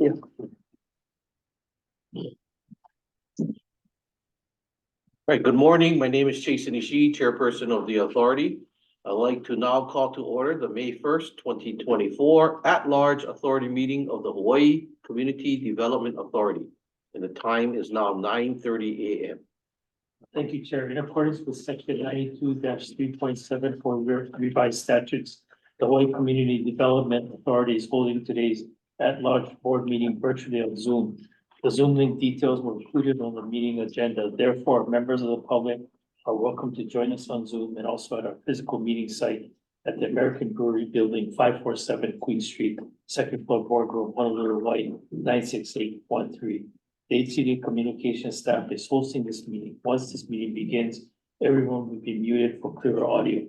Yeah. Right, good morning. My name is Jason Ishii, Chairperson of the Authority. I'd like to now call to order the May 1st, 2024 at-large authority meeting of the Hawaii Community Development Authority. And the time is now 9:30 a.m. Thank you, Chair. In accordance with section 92-3.7 for revised statutes, the Hawaii Community Development Authority is holding today's at-large board meeting virtually on Zoom. The Zoom link details were included on the meeting agenda. Therefore, members of the public are welcome to join us on Zoom and also at our physical meeting site at the American Brewery Building, 547 Queen Street, second floor boardroom, Honolulu, Hawaii, 96813. The HCDA communication staff is hosting this meeting. Once this meeting begins, everyone will be muted for clearer audio.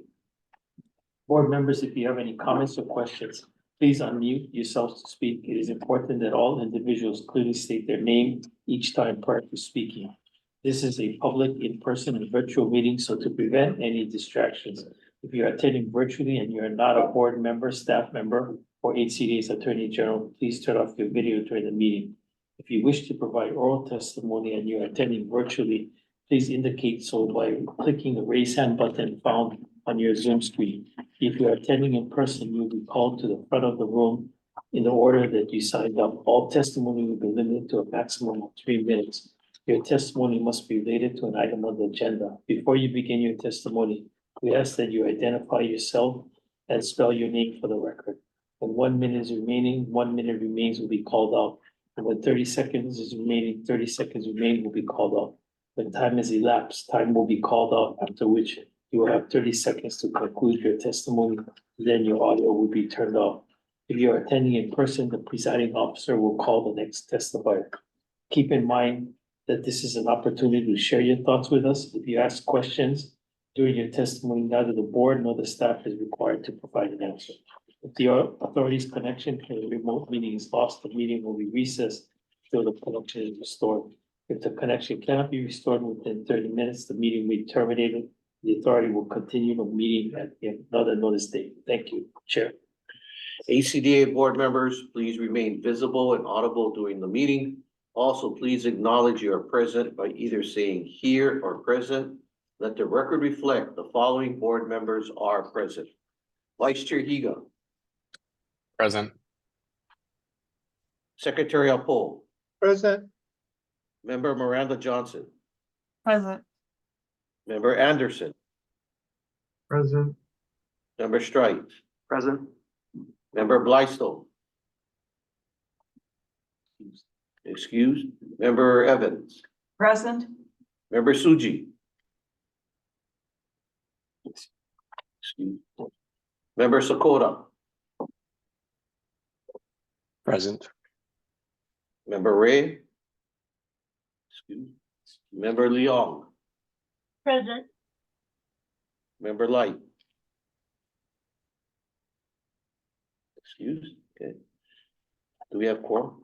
Board members, if you have any comments or questions, please unmute yourselves to speak. It is important that all individuals clearly state their name each time prior to speaking. This is a public, in-person, and virtual meeting, so to prevent any distractions, if you are attending virtually and you are not a board member, staff member, or HCDA's Attorney General, please turn off your video during the meeting. If you wish to provide oral testimony and you are attending virtually, please indicate so by clicking the raise hand button found on your Zoom screen. If you are attending in person, you will be called to the front of the room in the order that you signed up. All testimony will be limited to a maximum of 3 minutes. Your testimony must be related to an item on the agenda. Before you begin your testimony, we ask that you identify yourself and spell your name for the record. When 1 minute is remaining, 1 minute remains will be called out. And when 30 seconds is remaining, 30 seconds remain will be called out. When time has elapsed, time will be called out, after which you will have 30 seconds to conclude your testimony. Then your audio will be turned off. If you are attending in person, the presiding officer will call the next testifier. Keep in mind that this is an opportunity to share your thoughts with us. If you ask questions during your testimony, neither the board nor the staff is required to provide an answer. If the authority's connection to the remote meeting is lost, the meeting will be recessed until the connection is restored. If the connection cannot be restored within 30 minutes, the meeting will be terminated. The authority will continue the meeting at another notice date. Thank you, Chair. HCDA board members, please remain visible and audible during the meeting. Also, please acknowledge you are present by either saying here or present. Let the record reflect the following board members are present. Vice Chair Higa. Present. Secretary Apo. Present. Member Miranda Johnson. Present. Member Anderson. Present. Member Strite. Present. Member Blystone. Excused. Member Evans. Present. Member Suji. Excused. Member Sakota. Present. Member Ray. Excused. Member Leong. Present. Member Light. Excused. Okay. Do we have quorum?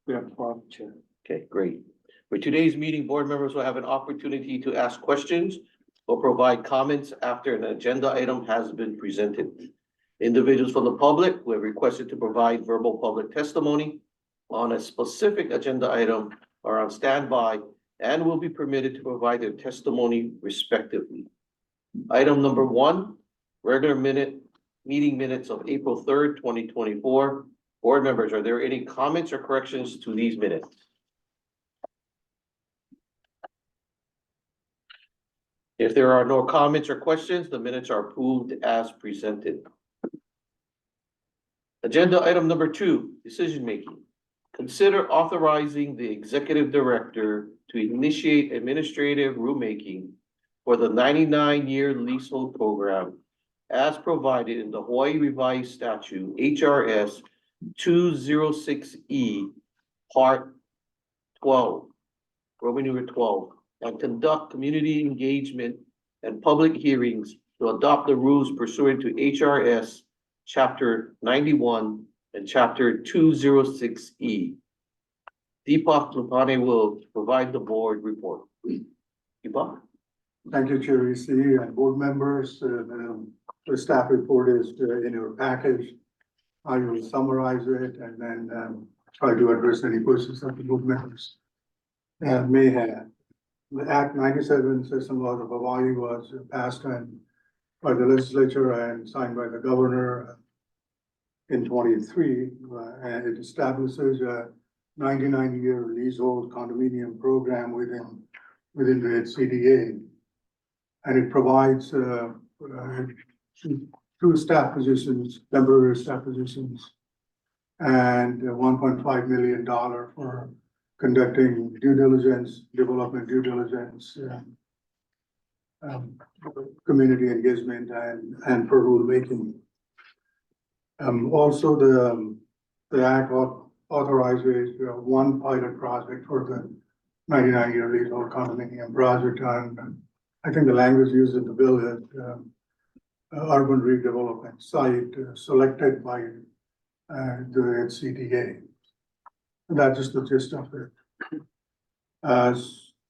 We have quorum, Chair. Okay, great. For today's meeting, board members will have an opportunity to ask questions or provide comments after an agenda item has been presented. Individuals from the public who have requested to provide verbal public testimony on a specific agenda item are on standby and will be permitted to provide their testimony respectively. Item number 1, regular meeting minutes of April 3rd, 2024. Board members, are there any comments or corrections to these minutes? If there are no comments or questions, the minutes are approved as presented. Agenda item number 2, decision making. Consider authorizing the executive director to initiate administrative rulemaking for the 99-year leasehold program as provided in the Hawaii Revised Statute, HRS 206E, Part 12, Roman numeral 12, and conduct community engagement and public hearings to adopt the rules pursuant to HRS Chapter 91 and Chapter 206E. Deepak Lupane will provide the board report. Deepak? Thank you, Chair EC and board members. The staff report is in your package. I will summarize it and then try to address any questions that the board members may have. The Act 97 System Laws of Hawaii was passed by the legislature and signed by the governor in 23, and it establishes a 99-year leasehold condominium program within the HCDA. And it provides two staff positions, temporary staff positions, and $1.5 million for conducting due diligence, development due diligence, community engagement, and for rulemaking. Also, the act authorizes one pilot project for the 99-year leasehold condominium project, and I think the language used in the bill is urban redevelopment site selected by the HCDA. That's just the gist of it.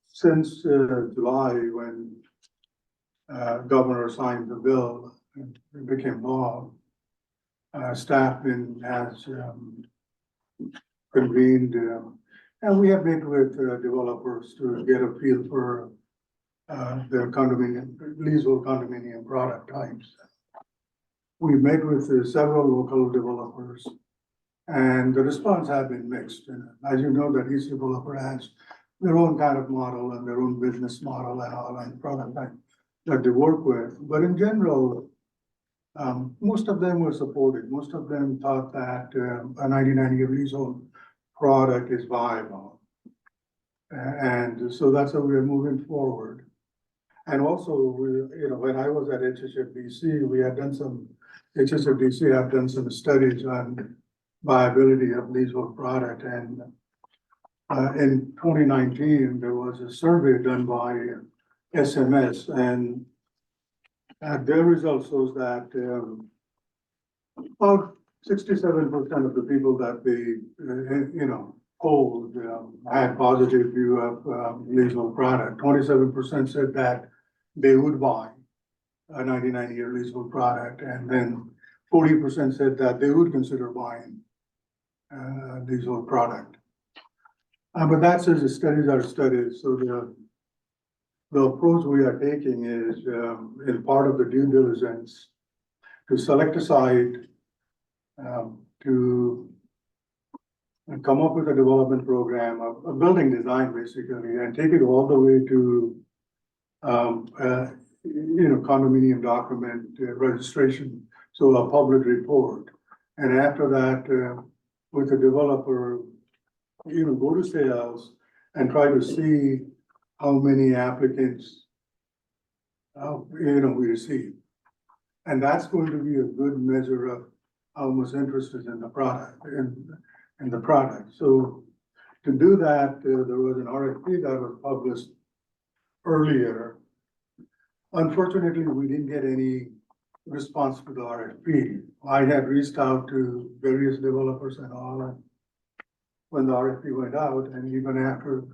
Since July, when governor signed the bill, it became law. Staff has convened, and we have met with developers to get a feel for the leasehold condominium product types. We met with several local developers, and the response have been mixed. And as you know, that each developer has their own kind of model and their own business model and all and product type that they work with. But in general, most of them were supported. Most of them thought that a 99-year leasehold product is viable. And so that's how we're moving forward. And also, when I was at HSFDC, HSFDC have done some studies on viability of leasehold product. And in 2019, there was a survey done by SMS, and their results shows that about 67% of the people that they, polled had positive view of leasehold product. 27% said that they would buy a 99-year leasehold product, and then 40% said that they would consider buying leasehold product. But that's as the studies are studied. So the approach we are taking is part of the due diligence to select a site, to come up with a development program, a building design basically, and take it all the way to condominium document registration, so a public report. And after that, with the developer, go to sales and try to see how many applicants we receive. And that's going to be a good measure of how much interest is in the product, in the product. So to do that, there was an RFP that was published earlier. Unfortunately, we didn't get any response to the RFP. I had reached out to various developers and all, and when the RFP went out, and even after,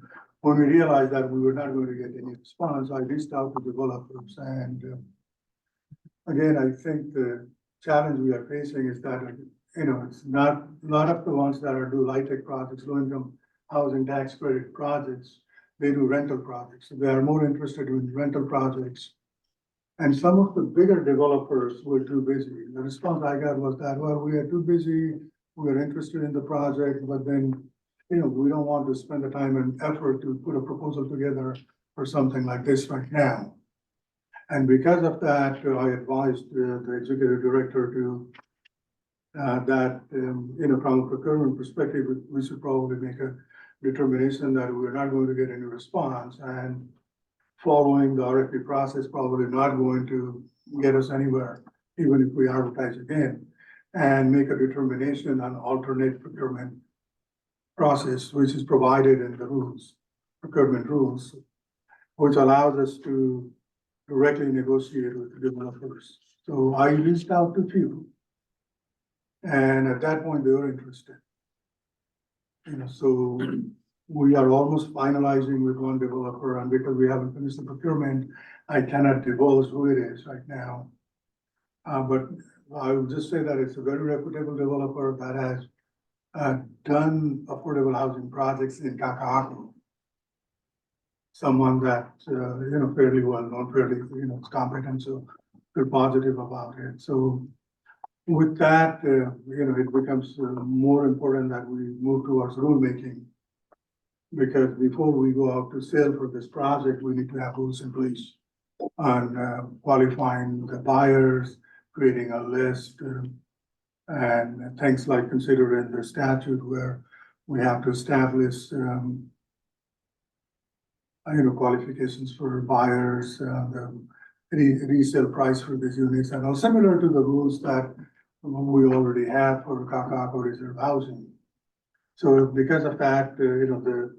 when we realized that we were not going to get any response, I reached out to developers. And again, I think the challenge we are facing is that, it's not a lot of the ones that are do LIHTC projects, low-income housing tax credit projects, they do rental projects. So they are more interested in rental projects. And some of the bigger developers were too busy. The response I got was that, well, we are too busy, we are interested in the project, but then, we don't want to spend the time and effort to put a proposal together for something like this right now. And because of that, I advised the executive director to from a procurement perspective, we should probably make a determination that we're not going to get any response, and following the RFP process probably not going to get us anywhere, even if we advertise again, and make a determination on alternate procurement process, which is provided in the rules, procurement rules, which allows us to directly negotiate with the developers. So I reached out to few, and at that point they were interested. So we are almost finalizing with one developer, and because we haven't finished the procurement, I cannot divulge who it is right now. But I would just say that it's a very reputable developer that has done affordable housing projects in Kaka'ako. Someone that, fairly well known, fairly, is competent, so they're positive about it. So with that, it becomes more important that we move towards rulemaking. Because before we go out to sale for this project, we need to have rules in place on qualifying the buyers, creating a list, and things like considered in the statute where we have to establish, qualifications for buyers, the resale price for these units, and all similar to the rules that we already have for Kaka'ako Reserve Housing. So because of that, the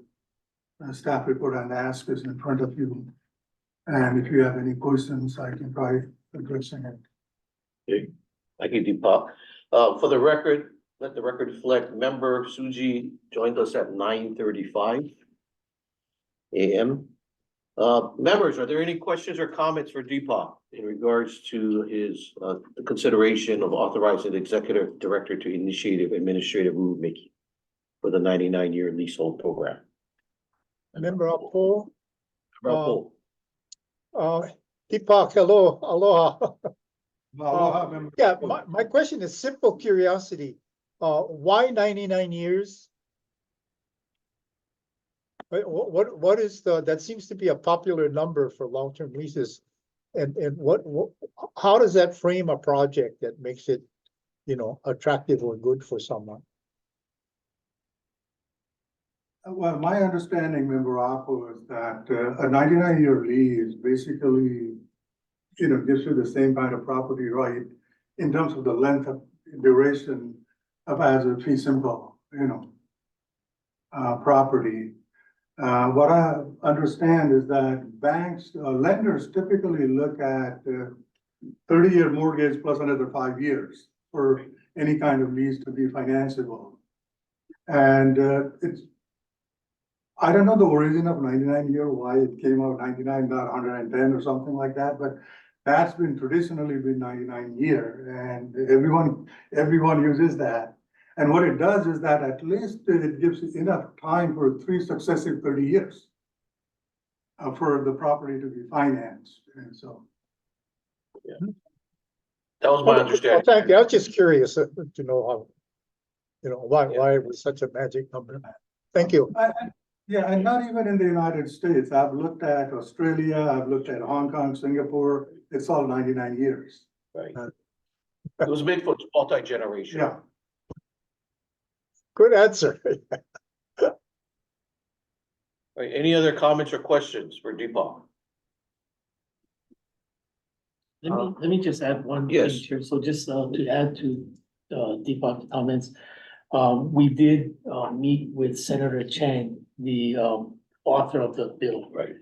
staff report and ask is in front of you. And if you have any questions, I can try addressing it. Okay, thank you, Deepak. For the record, let the record reflect, member Suji joined us at 9:35 AM. Members, are there any questions or comments for Deepak in regards to his, the consideration of authorizing the executive director to initiate administrative rulemaking for the 99-year leasehold program? Member Apo, Raul. Deepak, hello, aloha. Aloha, member. Yeah, my question is simple curiosity. Why 99 years? What is that seems to be a popular number for long-term leases. And how does that frame a project that makes it, attractive or good for someone? Well, my understanding, member Apo, is that a 99-year lease basically, gives you the same kind of property right in terms of the length of duration of as a fee simple, property. What I understand is that banks, lenders typically look at 30-year mortgage plus another 5 years for any kind of lease to be financeable. And I don't know the origin of 99-year, why it came out 99, not 110 or something like that, but that's been traditionally been 99-year, and everyone uses that. And what it does is that at least it gives you enough time for 3 successive 30 years for the property to be financed, and so. That was my Well, understanding. thank you. I was just curious to know how, why it was such a magic number. Thank you. Yeah, and not even in the United States. I've looked at Australia, I've looked at Hong Kong, Singapore, it's all 99 years. Right. It was made for multi-generation. Yeah. Good answer. Right, any other comments or questions for Deepak? Let me just add one thing Yes. here. So just to add to Deepak's comments. We did meet with Senator Chang, the author of the bill. Right.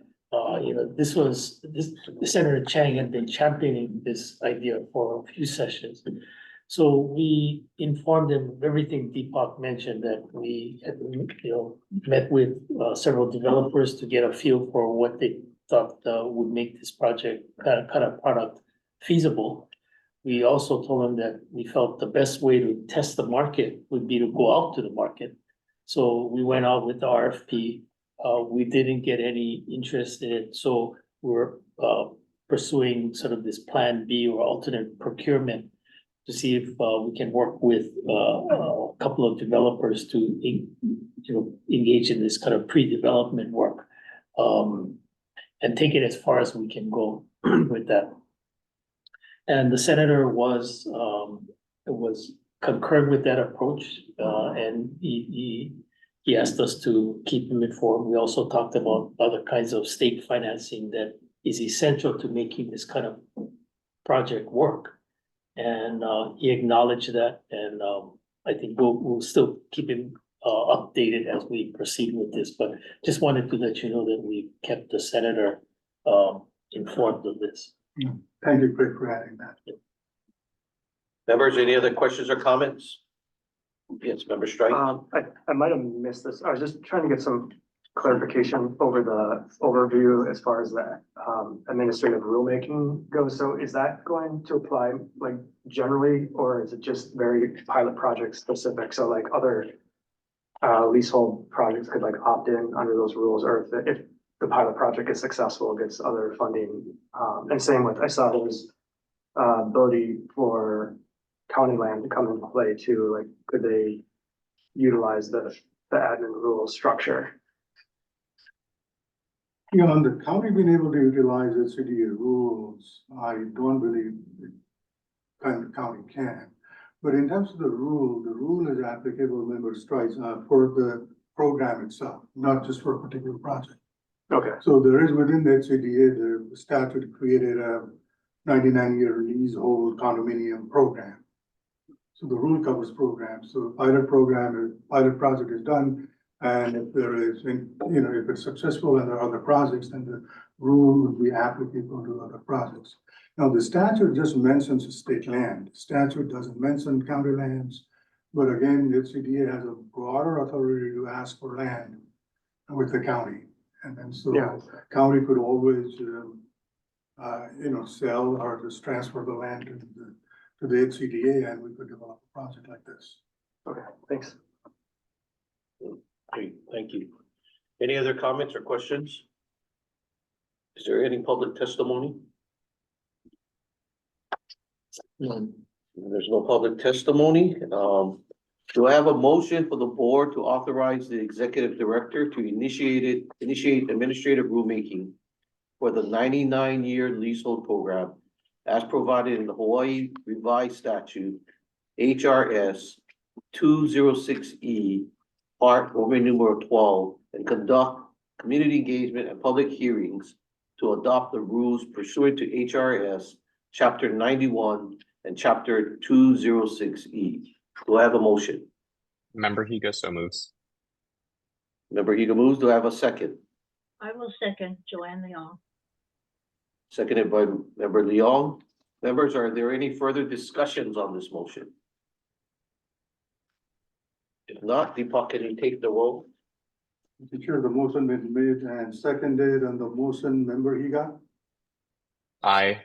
Senator Chang had been championing this idea for a few sessions. So we informed him of everything Deepak mentioned, that we had, met with several developers to get a feel for what they thought would make this project kind of product feasible. We also told them that we felt the best way to test the market would be to go out to the market. So we went out with the RFP. We didn't get any interest in it, so we're pursuing sort of this plan B or alternate procurement to see if we can work with a couple of developers to engage in this kind of pre-development work, and take it as far as we can go with that. And the senator was concurred with that approach, and he asked us to keep him informed. We also talked about other kinds of state financing that is essential to making this kind of project work. And he acknowledged that, and I think we'll still keep him updated as we proceed with this, but just wanted to let you know that we kept the senator informed of this. Thank you, Craig, for adding that. Members, any other questions or comments? Yes, member Strike. I might have missed this. I was just trying to get some clarification over the overview as far as the administrative rulemaking goes. So is that going to apply like generally, or is it just very pilot project specific? So like other leasehold projects could like opt in under those rules, or if the pilot project is successful, gets other funding. And same with, I saw there was ability for county land to come into play too, like could they utilize the admin rule structure? You know, on the county being able to utilize HCDA rules, I don't believe the county can. But in terms of the rule is applicable, member strikes, for the program itself, not just for a particular project. Okay, So there is within the HCDA, the statute created a 99-year leasehold condominium program. So the rule covers programs. So pilot project is done. And if there is, if it's successful and there are other projects, then the rule would be applicable to other projects. Now, the statute just mentions state land. The statute doesn't mention county lands. But again, the HCDA has a broader authority to ask for land with the county. And then so Yeah. county could always, sell or just transfer the land to the HCDA, and we could develop a project like this. okay, thanks. Great, thank you. Any other comments or questions? Is there any public testimony? There's no public testimony. Do I have a motion for the board to authorize the executive director to initiate administrative rulemaking for the 99-year leasehold program as provided in the Hawaii Revised Statute, HRS 206E, Part Roman numeral 12, and conduct community engagement and public hearings to adopt the rules pursuant to HRS Chapter 91 and Chapter 206E. Do I have a motion? Member Higa so moves. Member Higa moves. Do I have a second? I will second Joanne Leong. Seconded by Member Leong. Members, are there any further discussions on this motion? If not, Deepak, can you take the roll? Mr. Chair, the motion been made and seconded on the motion, member Higa, Aye.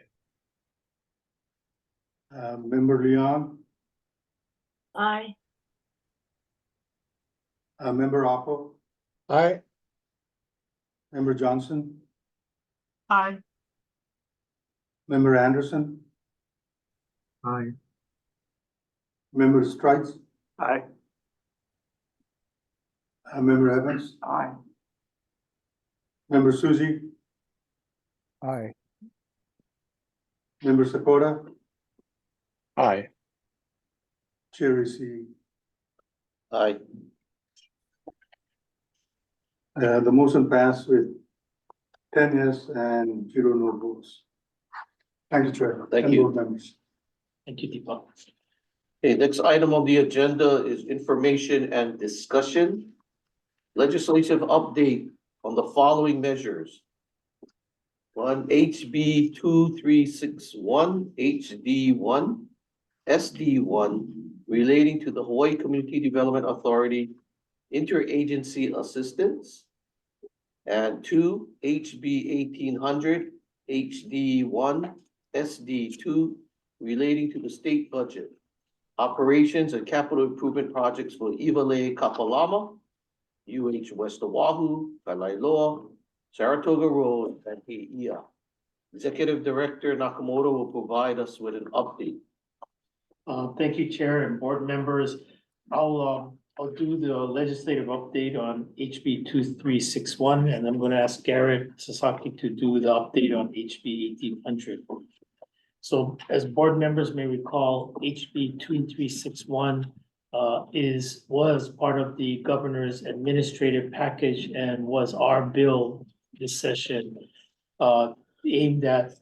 member Leon, Aye. member Apple, Aye. member Johnson, Aye. member Anderson, Aye. member Strikes, Aye. member Evans, Aye. member Susie, Aye. member Sakota, Aye. Chair is C. Aye. The motion passed with 10 yes and 0 no votes. Thank you, Chair. Thank and you. board members. Thank you, Deepak. Okay, next item on the agenda is information and discussion. Legislative update on the following measures. One, HB 2361, HD1, SD1, relating to the Hawaii Community Development Authority interagency assistance. And two, HB 1800, HD1, SD2, relating to the state budget, operations and capital improvement projects for Iwalei Kapalama, UH West Oahu, Kalailoa, Saratoga Road, and Heia. Executive Director Nakamoto will provide us with an update. Thank you, Chair and board members. I'll do the legislative update on HB 2361, and I'm gonna ask Garrett Sasaki to do the update on HB 1800. So as board members may recall, HB 2361 was part of the governor's administrative package and was our bill this session, aimed at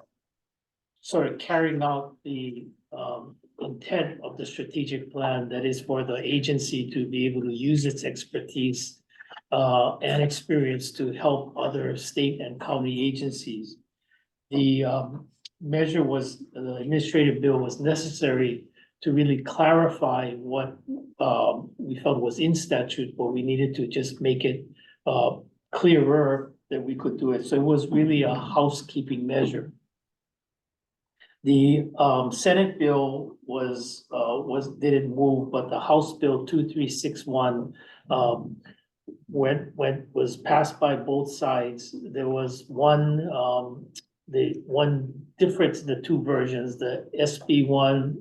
sort of carrying out the intent of the strategic plan, that is for the agency to be able to use its expertise and experience to help other state and county agencies. The the administrative bill was necessary to really clarify what we felt was in statute, but we needed to just make it clearer that we could do it. So it was really a housekeeping measure. The Senate bill didn't move, but the House Bill 2361 when was passed by both sides, there was the one difference in the two versions, the SB one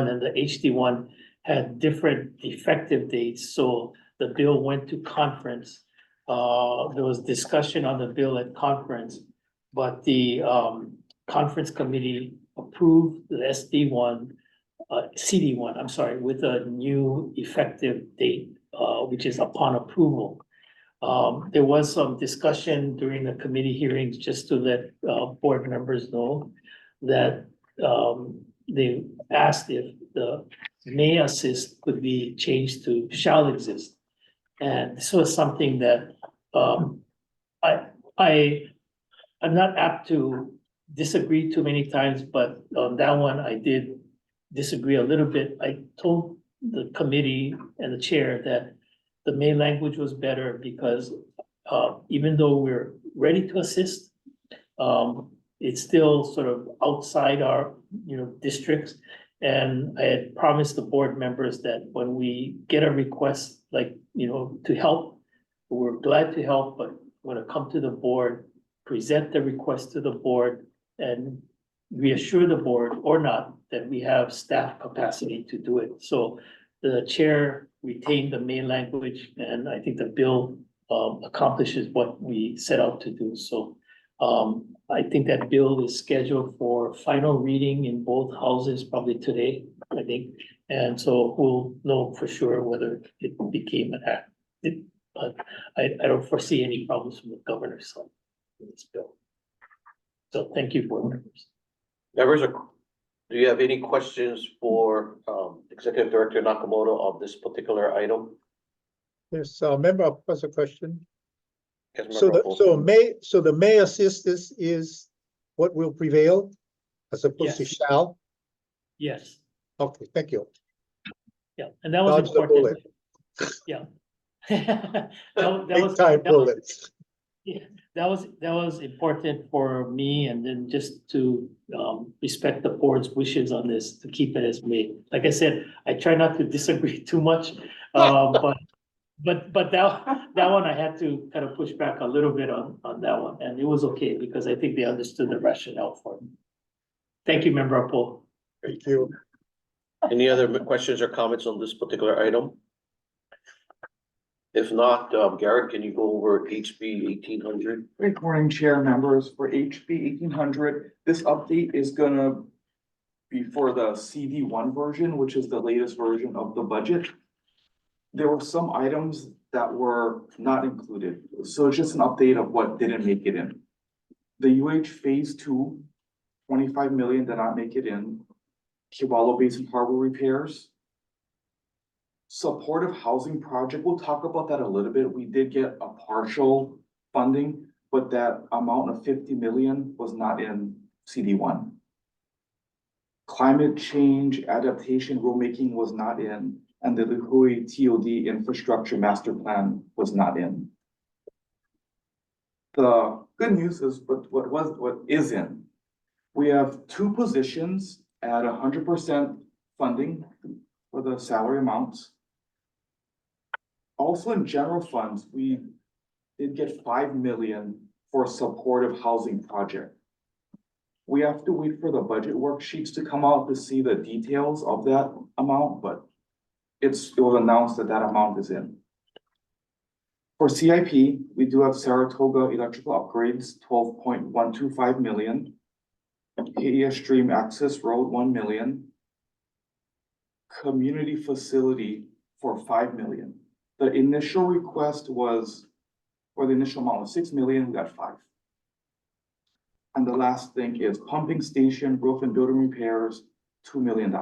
and the HD one had different effective dates, so the bill went to conference. There was discussion on the bill at conference, but the conference committee approved the SD one, CD one, I'm sorry, with a new effective date, which is upon approval. There was some discussion during the committee hearings, just to let board members know that they asked if the may assist could be changed to shall exist. And this was something that I'm not apt to disagree too many times, but on that one, I did disagree a little bit. I told the committee and the chair that the May language was better because even though we're ready to assist, it's still sort of outside our, districts. And I had promised the board members that when we get a request, like, to help, we're glad to help, but when it come to the board, present the request to the board and reassure the board or not that we have staff capacity to do it. So the chair retained the main language, and I think the bill accomplishes what we set out to do. So I think that bill is scheduled for final reading in both houses probably today, I think. And so we'll know for sure whether it became an act. But I don't foresee any problems from the governor's side in this bill. So thank you, board members. Members, do you have any questions for Executive Director Nakamoto of this particular item? Yes, member has a question. Yes, So Member Opal. the may assist is what will prevail as opposed to Yes. shall? Yes, Okay, thank you. yeah, and that was Dodge the important. bullet. Yeah. That Big was, time bullets. yeah, that was important for me, and then just to respect the board's wishes on this, to keep it as made. Like I said, I try not to disagree too much, but that one I had to kind of push back a little bit on that one, and it was okay because I think they understood the rationale for it. Thank you, Member Paul. Thank you. Any other questions or comments on this particular item? If not, Garrett, can you go over HB 1800? Good morning, Chair, members. For HB 1800, this update is gonna be for the CD1 version, which is the latest version of the budget. There were some items that were not included, so it's just an update of what didn't make it in. The UH Phase 2, 25 million did not make it in. Kewalo Basin Harbor repairs. Supportive housing project, we'll talk about that a little bit. We did get a partial funding, but that amount of 50 million was not in CD1. Climate change adaptation rulemaking was not in, and the Lihue TOD infrastructure master plan was not in. The good news is what is in. We have two positions at 100% funding for the salary amounts. Also in general funds, we did get 5 million for a supportive housing project. We have to wait for the budget worksheets to come out to see the details of that amount, but it was announced that that amount is in. For CIP, we do have Saratoga electrical upgrades, 12.125 million. AES Stream Access Road, 1 million. Community facility for 5 million. The initial request was, or the initial amount was 6 million, we got 5. And the last thing is pumping station, roof and building repairs, $2 million.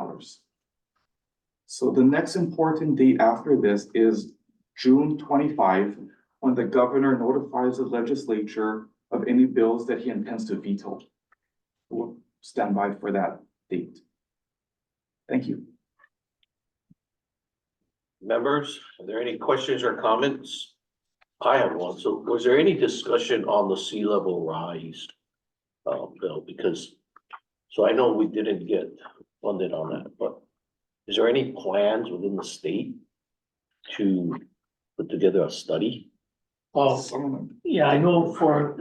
So the next important date after this is June 25, when the governor notifies the legislature of any bills that he intends to veto. We'll stand by for that date. Thank you. Members, are there any questions or comments? I have one. So was there any discussion on the sea level rise bill? Because, so I know we didn't get funded on that, but is there any plans within the state to put together a study? Well, Some of them. yeah, I know for,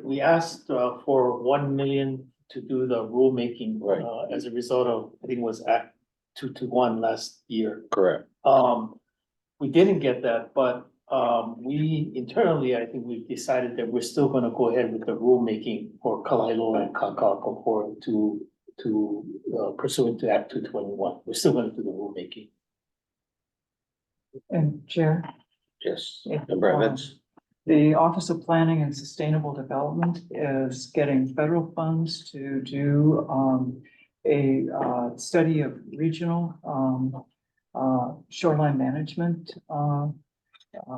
we asked, for 1 million to do the rulemaking. Right. As a result of, I think it was Act 221 last year. Correct. We didn't get that, but, we internally, I think we've decided that we're still gonna go ahead with the rulemaking for Kalailo and Kakako to pursuant to Act 221. We're still gonna do the rulemaking. And Chair, Yes, Yeah. Member Evans? the Office of Planning and Sustainable Development is getting federal funds to do a study of regional shoreline management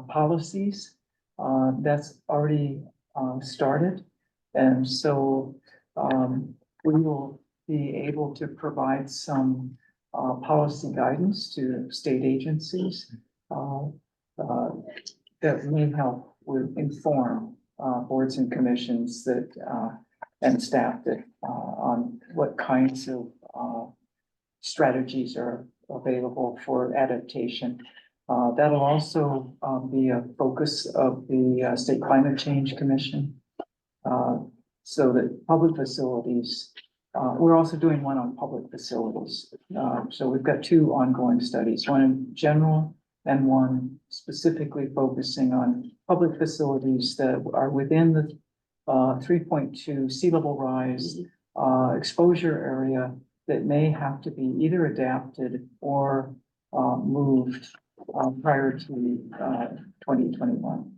policies. That's already started. And so we will be able to provide some policy guidance to state agencies that may help with inform boards and commissions that and staff that on what kinds of strategies are available for adaptation. That'll also be a focus of the State Climate Change Commission. So that public facilities, we're also doing one on public facilities. So we've got two ongoing studies, one in general and one specifically focusing on public facilities that are within the 3.2 sea level rise exposure area that may have to be either adapted or moved prior to 2021.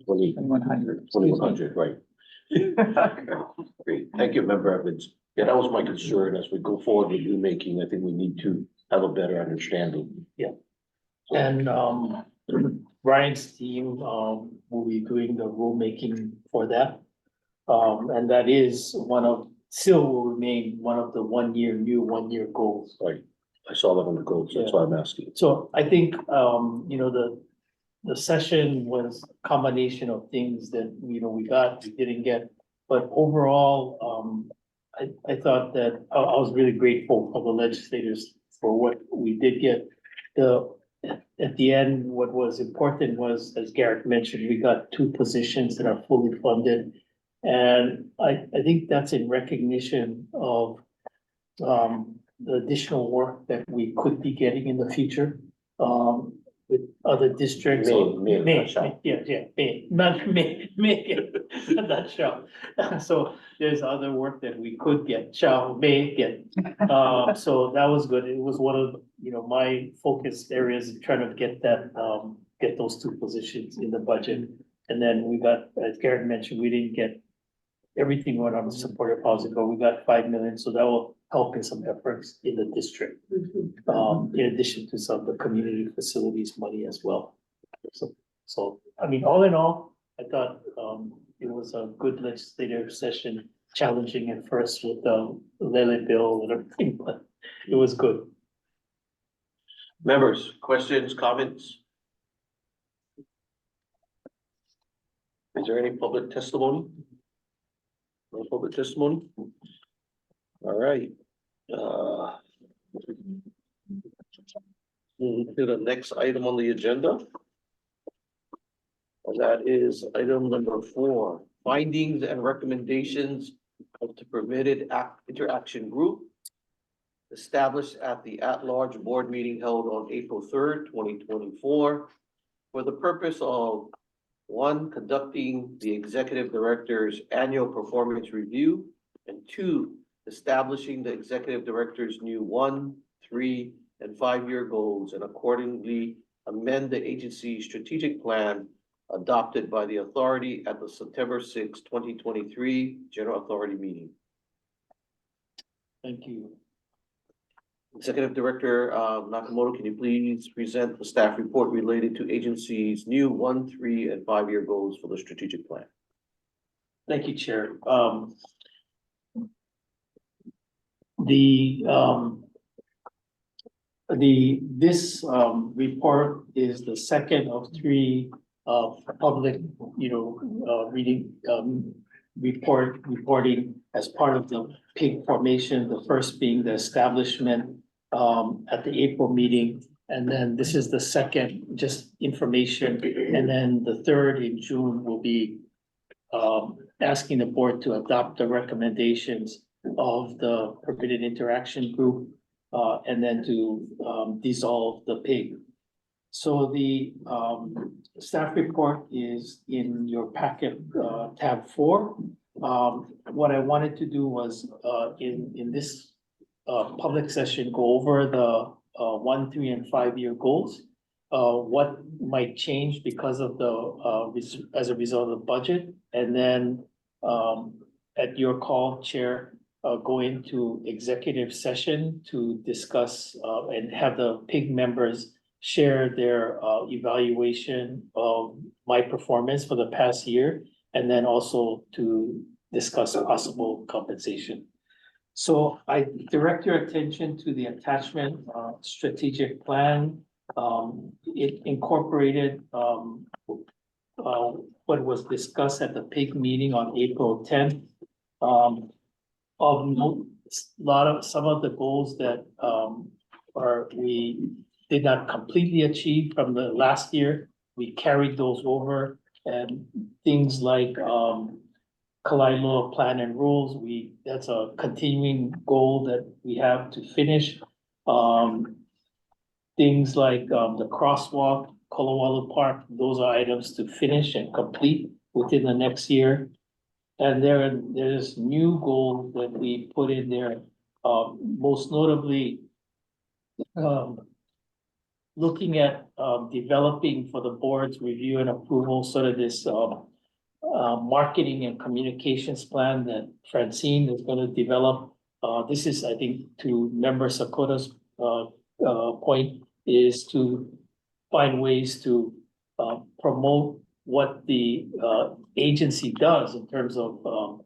2100. 2100, right. Great, thank you, Member Evans. Yeah, that was my concern as we go forward with rulemaking. I think we need to have a better understanding. And Ryan's team will be doing the rulemaking for that. And that is still will remain one of the new 1 year goals. Right, I saw that on the goals, that's why I'm asking. So I think, the session was a combination of things that, we didn't get. But overall, I thought that I was really grateful for the legislators for what we did get. At the end, what was important was, as Garrett mentioned, we got 2 positions that are fully funded. And I think that's in recognition of the additional work that we could be getting in the future. With other districts. May, not shall. So there's other work that we could get, may get. So that was good. It was one of, my focus areas, trying to get that, get those 2 positions in the budget. And then we got, as Garrett mentioned, we didn't get everything went on the supportive housing, but we got 5 million, so that will help in some efforts in the district. In addition to some of the community facilities money as well. So, I mean, all in all, I thought, it was a good legislative session, challenging at first with the Lele bill and everything, but it was good. Members, questions, comments? Is there any public testimony? No public testimony? All right. Move to the next item on the agenda. And that is item number 4, findings and recommendations of the permitted interaction group established at the at-large board meeting held on April 3rd, 2024, for the purpose of 1, conducting the executive director's annual performance review, and 2, establishing the executive director's new 1, 3, and 5-year goals, and accordingly amend the agency's strategic plan adopted by the authority at the September 6, 2023 General Authority meeting. Thank you. Executive Director Nakamoto, can you please present the staff report related to agency's new 1, 3, and 5-year goals for the strategic plan? Thank you, Chair. This report is the second of 3 public, reporting as part of the PIG formation. The first being the establishment at the April meeting And then this is the second, just information, and then the third in June will be asking the board to adopt the recommendations of the permitted interaction group, and then to dissolve the PIG. So the staff report is in your packet, tab 4. What I wanted to do was in this public session, go over the 1, 3, and 5-year goals. What might change because of the as a result of the budget, and then at your call, Chair, go into executive session to discuss and have the PIG members share their evaluation of my performance for the past year, and then also to discuss possible compensation. So I direct your attention to the attachment, strategic plan. It incorporated what was discussed at the PIG meeting on April 10th. Of note, some of the goals that we did not completely achieve from the last year, we carried those over, and things like Kalailua plan and rules, that's a continuing goal that we have to finish. Things like the crosswalk, Kolowalu Park, those are items to finish and complete within the next year. And there's new goals that we put in there, most notably looking at developing for the board's review and approval, sort of this marketing and communications plan that Francine is going to develop. This is, I think, to Member Sakota's point, is to find ways to promote what the agency does in terms of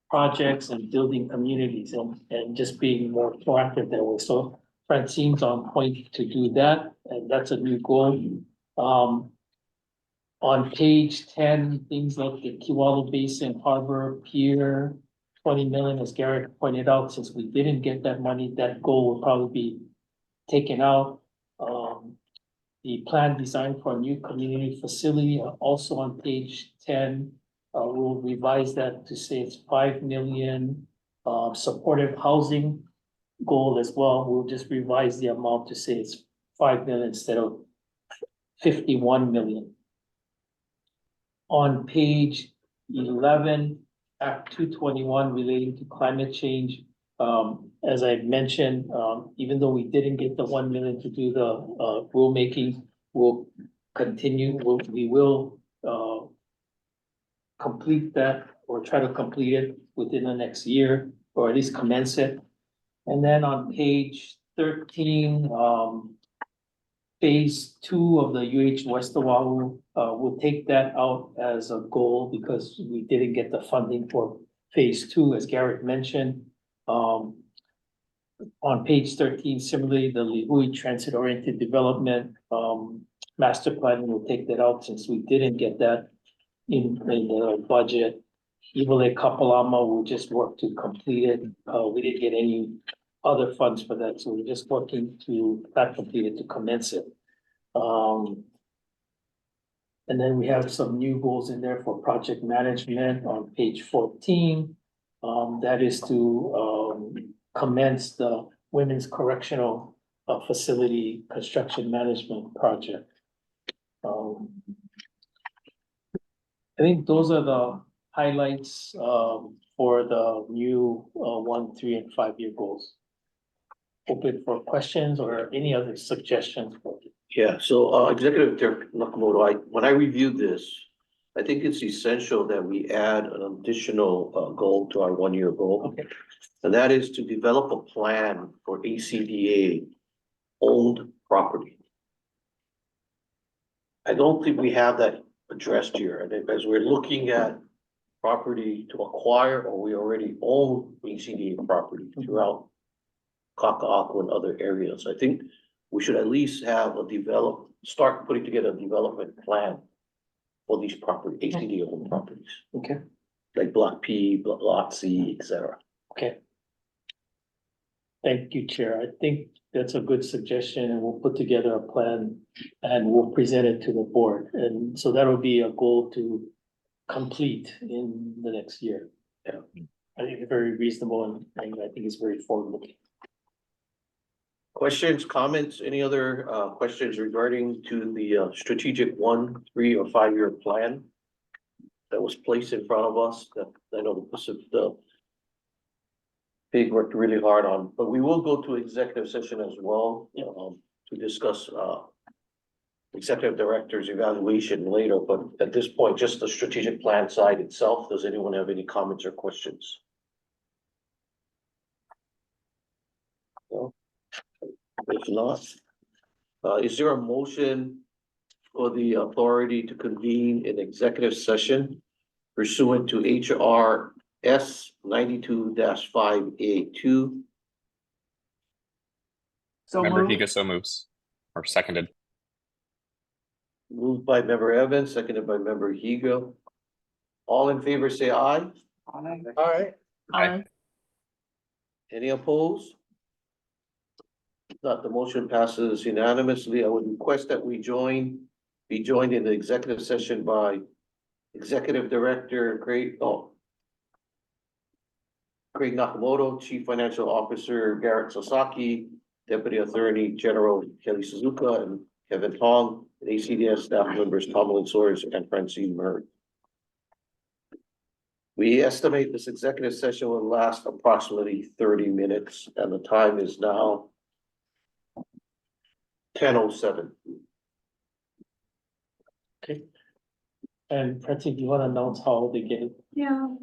projects and building communities, and just being more proactive that way. So Francine's on point to do that, and that's a new goal. On page 10, things like the Kiwalu Basin Harbor Pier, 20 million, as Garrett pointed out, since we didn't get that money, that goal will probably be taken out. The plan design for a new community facility, also on page 10, we'll revise that to say it's 5 million. Supportive housing goal as well, we'll just revise the amount to say it's 5 million instead of 51 million. On page 11, Act 221 relating to climate change, as I mentioned, even though we didn't get the 1 million to do the rulemaking, we'll continue. We will complete that, or try to complete it within the next year, or at least commence it. And then on page 13, phase 2 of the UH West Oahu, we'll take that out as a goal because we didn't get the funding for phase 2, as Garrett mentioned. On page 13, similarly, the Lihue transit-oriented development master plan, we'll take that out since we didn't get that in the budget. Iwale Kapalama, we'll just work to complete it. We didn't get any other funds for that, so we're just working to not complete it, to commence it. And then we have some new goals in there for project management on page 14. That is to commence the Women's Correctional Facility Construction Management Project. I think those are the highlights for the new 1, 3, and 5-year goals. Open for questions or any other suggestions. Yeah, so Executive Director Nakamoto, when I reviewed this, I think it's essential that we add an additional goal to our 1-year goal. Okay. And that is to develop a plan for ACDA owned property. I don't think we have that addressed here. I think as we're looking at property to acquire, or we already own ACDA property throughout Kaka'ako and other areas. I think we should at least have start putting together a development plan for these property, ACDA owned properties. Okay. Like Block P, Block C, etc. Okay. Thank you, Chair. I think that's a good suggestion, and we'll put together a plan and we'll present it to the board. And so that'll be a goal to complete in the next year. Yeah. I think it's very reasonable and I think it's very forward-looking. Questions, comments, any other questions regarding to the strategic 1, 3, or 5-year plan that was placed in front of us that I know the Pacific, Pig worked really hard on, but we will go to executive session as well, to discuss executive director's evaluation later, but at this point, just the strategic plan side itself, does anyone have any comments or questions? No? If not, is there a motion for the authority to convene an executive session pursuant to HR S 92-5A2? So Member moved. Higa so moves, or seconded. Moved by member Evans, seconded by member Higa. All in favor, say aye. All right, Aye. Any opposed? If not, the motion passes unanimously. I would request that be joined in the executive session by Executive Director Craig Nakamoto, Chief Financial Officer Garrett Sasaki, Deputy Attorney General Kelly Suzuka, and Kevin Tong, and HCDA staff members Tomlin Sores and Francine Murray. We estimate this executive session will last approximately 30 minutes, and the time is now 10:07. Okay. And Francine, do you want to announce how they get it? Yeah,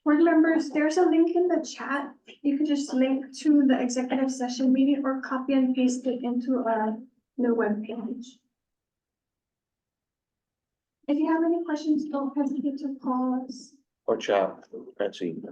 board members, there's a link in the chat. You could just link to the executive session meeting or copy and paste it into the webpage. If you have any questions, don't hesitate to call us. Or chat, Francine.